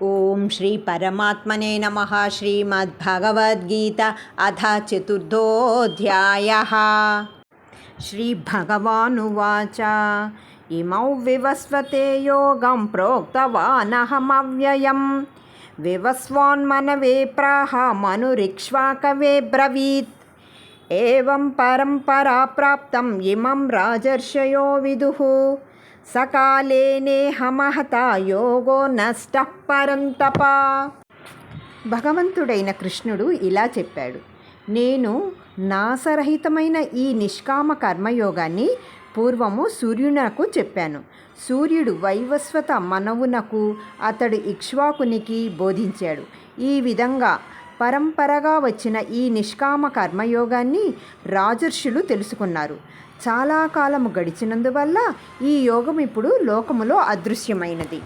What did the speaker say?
ఓం శ్రీ పరమాత్మనే నమః. శ్రీమద్భగవద్గీత అథ చతుర్థోऽధ్యాయः. శ్రీభగవానువాచ ఇమౌ వివస్వతే యోగం ప్రోక్తవానహమవ్యయం వివస్వాన్మనవే ప్రాహ మనురిక్ష్వాకవే బ్రవీత్. ఏవం పరంపరా ప్రాప్తం ఇమం రాజర్షయో విదుః సకాలే నేహ మహతా యోగో నష్టః పరంతప. భగవంతుడైన కృష్ణుడు ఇలా చెప్పాడు, నేను నాశరహితమైన ఈ నిష్కామ కర్మయోగాన్ని పూర్వము సూర్యునకు చెప్పాను. సూర్యుడు వైవస్వత మనవునకు, అతడు ఇక్ష్వాకునికి బోధించాడు. ఈ విధంగా పరంపరగా వచ్చిన ఈ నిష్కామ కర్మయోగాన్ని రాజర్షులు తెలుసుకున్నారు. చాలా కాలము గడిచినందువల్ల ఈ యోగం ఇప్పుడు లోకములో అదృశ్యమైనది.